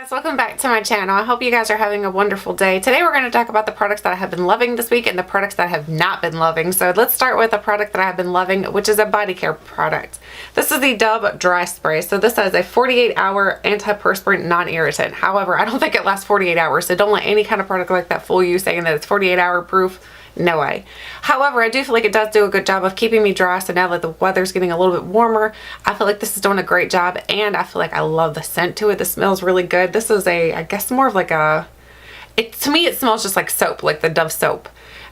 Guys, welcome back to my channel. I hope you guys are having a wonderful day. Today we're going to talk about the products that I have been loving this week and the products that I have not been loving. So let's start with a product that I have been loving, which is a body care product. This is the Dove Dry Spray. So this has a 48-hour antiperspirant non-irritant. However, I don't think it lasts 48 hours, so don't let any kind of product like that fool you saying that it's 48-hour proof. No way. However, I do feel like it does do a good job of keeping me dry. So now that the weather's getting a little bit warmer, I feel like this is doing a great job, and I feel like I love the scent to it. The smells really good. This is I guess more of like to me it smells just like soap, like the Dove soap.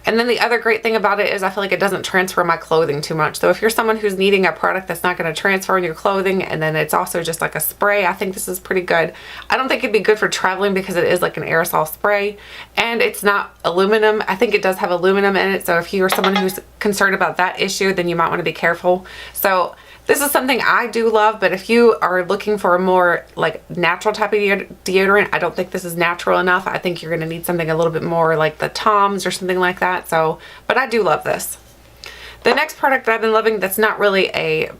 And then the other great thing about it is I feel like it doesn't transfer my clothing too much. So if you're someone who's needing a product that's not going to transfer in your clothing, and then it's also just like a spray, I think this is pretty good. I don't think it'd be good for traveling because it is like an aerosol spray, and it's not aluminum. I think it does have aluminum in it, so if you're someone who's concerned about that issue, then you might want to be careful. So this is something I do love, but if you are looking for a more like natural type of deodorant, I don't think this is natural enough. I think you're going to need something a little bit more like the Tom's or something like that. So, but I do love this. The next product that I've been loving that's not really a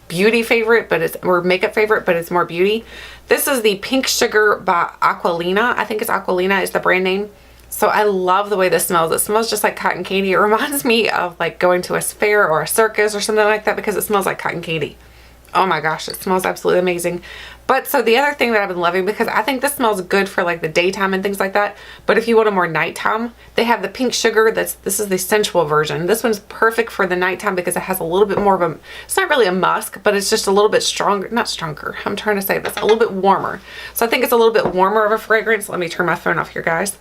beauty favorite, or makeup favorite, but it's more beauty. This is the Pink Sugar by Aqualina. I think it's Aqualina is the brand name. So I love the way this smells. It smells just like cotton candy. It reminds me of like going to a fair or a circus or something like that because it smells like cotton candy. Oh my gosh, it smells absolutely amazing. But so the other thing that I've been loving, because I think this smells good for like the daytime and things like that, but if you want a more nighttime, they have the Pink Sugar. This is the sensual version. This one's perfect for the nighttime because it has a little bit more of a, it's not really a musk, but it's just a little bit stronger, not stronger, I'm trying to say this, a little bit warmer. So I think it's a little bit warmer of a fragrance. Let me turn my phone off here, guys.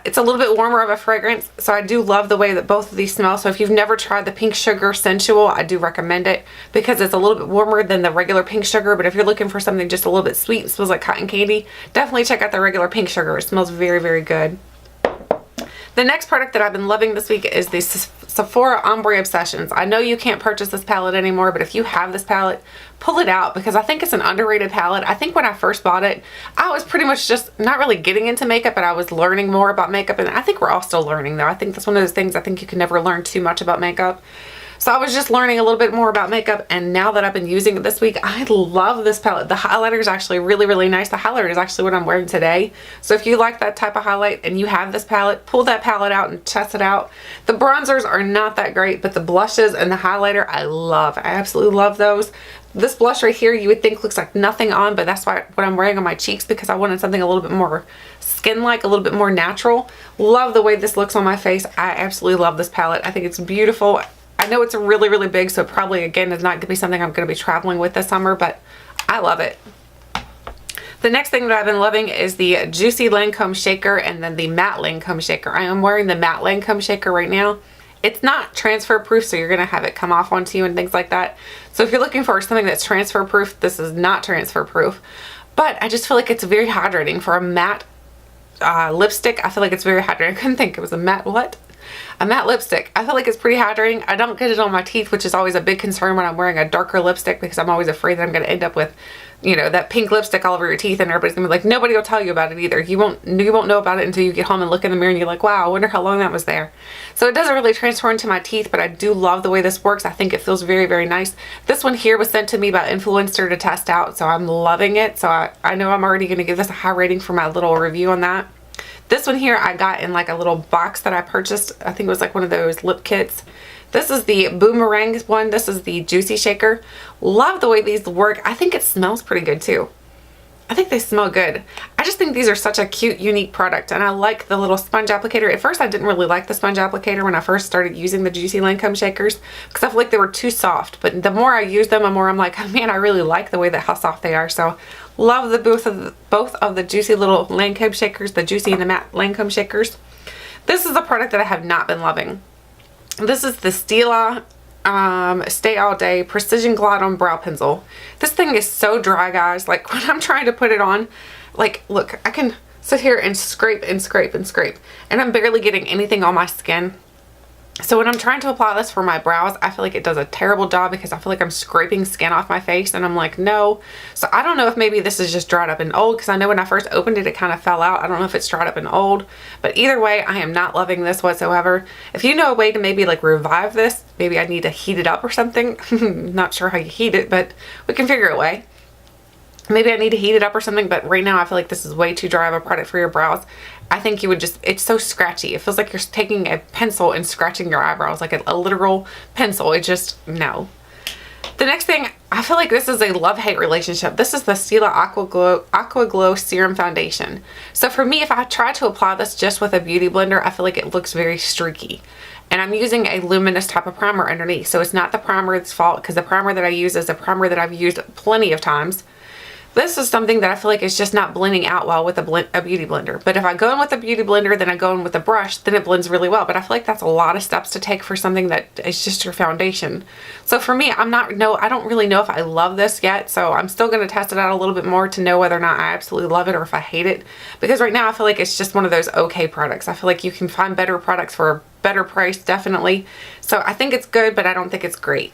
It's a little bit warmer of a fragrance, so I do love the way that both of these smell. So if you've never tried the Pink Sugar Sensual, I do recommend it because it's a little bit warmer than the regular Pink Sugar. But if you're looking for something just a little bit sweet and smells like cotton candy, definitely check out the regular Pink Sugar. It smells very, very good. The next product that I've been loving this week is the Sephora Ombre Obsessions. I know you can't purchase this palette anymore, but if you have this palette, pull it out because I think it's an underrated palette. I think when I first bought it, I was pretty much just not really getting into makeup, but I was learning more about makeup, and I think we're all still learning though. I think that's one of those things, I think you can never learn too much about makeup. So I was just learning a little bit more about makeup, and now that I've been using it this week, I love this palette. The highlighter is actually really, really nice. The highlighter is actually what I'm wearing today. So if you like that type of highlight and you have this palette, pull that palette out and test it out. The bronzers are not that great, but the blushes and the highlighter I love. I absolutely love those. This blush right here you would think looks like nothing on, but that's what I'm wearing on my cheeks because I wanted something a little bit more skin-like, a little bit more natural. Love the way this looks on my face. I absolutely love this palette. I think it's beautiful. I know it's really, really big, so probably, again, is not going to be something I'm going to be traveling with this summer, but I love it. The next thing that I've been loving is the Juicy Lancome Shaker and then the Matte Lancome Shaker. I am wearing the Matte Lancome Shaker right now. It's not transfer proof, so you're going to have it come off onto you and things like that. So if you're looking for something that's transfer proof, this is not transfer proof. But I just feel like it's very hydrating for a matte lipstick. I feel like it's very hydrating. I couldn't think it was a matte what? A matte lipstick. I feel like it's pretty hydrating. I don't get it on my teeth, which is always a big concern when I'm wearing a darker lipstick because I'm always afraid that I'm going to end up with, you know, that pink lipstick all over your teeth, and everybody's going to be like, nobody will tell you about it either. You won't know about it until you get home and look in the mirror and you're like, wow, I wonder how long that was there. So it doesn't really transfer into my teeth, but I do love the way this works. I think it feels very, very nice. This one here was sent to me by Influencer to test out, so I'm loving it. So I know I'm already going to give this a high rating for my little review on that. This one here I got in like a little box that I purchased. I think it was like one of those lip kits. This is the Boomerang one. This is the Juicy Shaker. Love the way these work. I think it smells pretty good too. I think they smell good. I just think these are such a cute, unique product, and I like the little sponge applicator. At first I didn't really like the sponge applicator when I first started using the Juicy Lancome Shakers because I feel like they were too soft, but the more I use them, the more I'm like, oh, man, I really like the way that how soft they are. So love the both of the Juicy little Lancome Shakers, the Juicy and the Matte Lancome Shakers. This is a product that I have not been loving. This is the Stila Stay All Day Precision Glide On Brow Pencil. This thing is so dry, guys. Like when I'm trying to put it on, like look, I can sit here and scrape and scrape and scrape, and I'm barely getting anything on my skin. So when I'm trying to apply this for my brows, I feel like it does a terrible job because I feel like I'm scraping skin off my face, and I'm like, no. So I don't know if maybe this is just dried up and old, because I know when I first opened it, it kind of fell out. I don't know if it's dried up and old, but either way, I am not loving this whatsoever. If you know a way to maybe like revive this, maybe I need to heat it up or something. Not sure how you heat it, but we can figure a way. Maybe I need to heat it up or something, but right now I feel like this is way too dry of a product for your brows. I think you would just, it's so scratchy. It feels like you're taking a pencil and scratching your eyebrows, like a literal pencil. It just, no. The next thing, I feel like this is a love-hate relationship. This is the Stila Aqua Glow Serum Foundation. So for me, if I try to apply this just with a beauty blender, I feel like it looks very streaky. And I'm using a luminous type of primer underneath. So it's not the primer's fault, because the primer that I use is a primer that I've used plenty of times. This is something that I feel like is just not blending out well with a beauty blender. But if I go in with a beauty blender, then I go in with a brush, then it blends really well. But I feel like that's a lot of steps to take for something that is just your foundation. So for me, I don't really know if I love this yet. So I'm still going to test it out a little bit more to know whether or not I absolutely love it or if I hate it. Because right now I feel like it's just one of those okay products. I feel like you can find better products for a better price, definitely. So I think it's good, but I don't think it's great.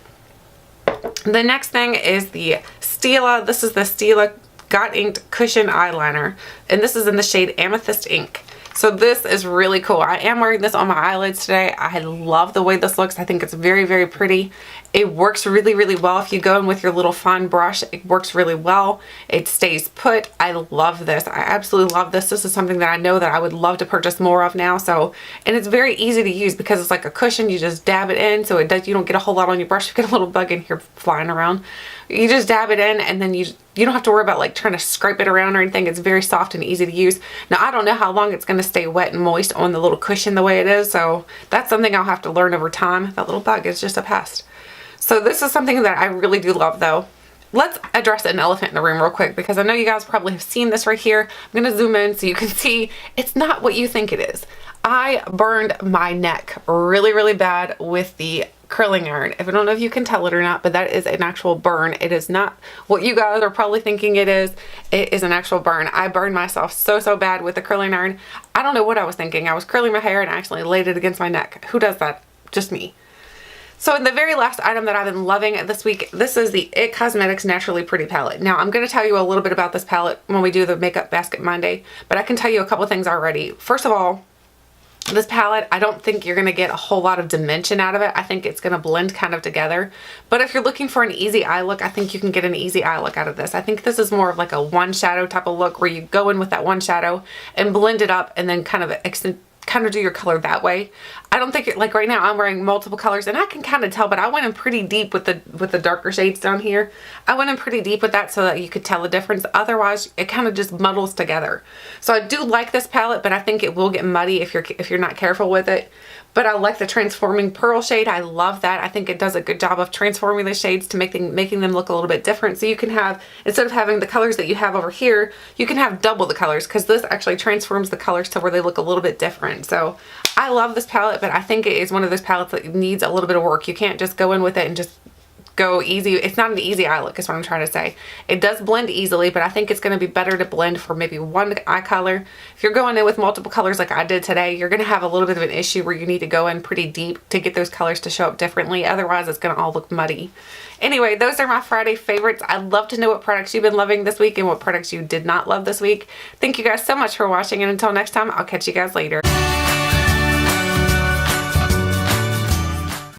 The next thing is the Stila. This is the Stila Got Inked Cushion Eyeliner, and this is in the shade Amethyst Ink. So this is really cool. I am wearing this on my eyelids today. I love the way this looks. I think it's very, very pretty. It works really, really well. If you go in with your little fine brush, it works really well. It stays put. I love this. I absolutely love this. This is something that I know that I would love to purchase more of now. So, and it's very easy to use because it's like a cushion. You just dab it in, so you don't get a whole lot on your brush. You get a little bug in here flying around. You just dab it in, and then you don't have to worry about like trying to scrape it around or anything. It's very soft and easy to use. Now, I don't know how long it's going to stay wet and moist on the little cushion the way it is, so that's something I'll have to learn over time. That little bug is just a pest. So this is something that I really do love, though. Let's address an elephant in the room real quick, because I know you guys probably have seen this right here. I'm going to zoom in so you can see it's not what you think it is. I burned my neck really, really bad with the curling iron. I don't know if you can tell it or not, but that is an actual burn. It is not what you guys are probably thinking it is. It is an actual burn. I burned myself so bad with the curling iron. I don't know what I was thinking. I was curling my hair and I actually laid it against my neck. Who does that? Just me. So the very last item that I've been loving this week, this is the IT Cosmetics Naturally Pretty palette. Now, I'm going to tell you a little bit about this palette when we do the Makeup Basket Monday, but I can tell you a couple things already. First of all, this palette, I don't think you're going to get a whole lot of dimension out of it. I think it's going to blend kind of together. But if you're looking for an easy eye look, I think you can get an easy eye look out of this. I think this is more of like a one shadow type of look where you go in with that one shadow and blend it up and then kind of do your color that way. I don't think like right now I'm wearing multiple colors and I can kind of tell, but I went in pretty deep with the darker shades down here. I went in pretty deep with that so that you could tell the difference. Otherwise, it kind of just muddles together. So I do like this palette, but I think it will get muddy if you're not careful with it. But I like the Transforming Pearl shade. I love that. I think it does a good job of transforming the shades to making them look a little bit different. So you can have, instead of having the colors that you have over here, you can have double the colors, because this actually transforms the colors to where they look a little bit different. So I love this palette, but I think it is one of those palettes that needs a little bit of work. You can't just go in with it and just go easy. It's not an easy eye look is what I'm trying to say. It does blend easily, but I think it's going to be better to blend for maybe one eye color. If you're going in with multiple colors like I did today, you're going to have a little bit of an issue where you need to go in pretty deep to get those colors to show up differently. Otherwise, it's going to all look muddy. Anyway, those are my Friday favorites. I'd love to know what products you've been loving this week and what products you did not love this week. Thank you guys so much for watching, and until next time, I'll catch you guys later.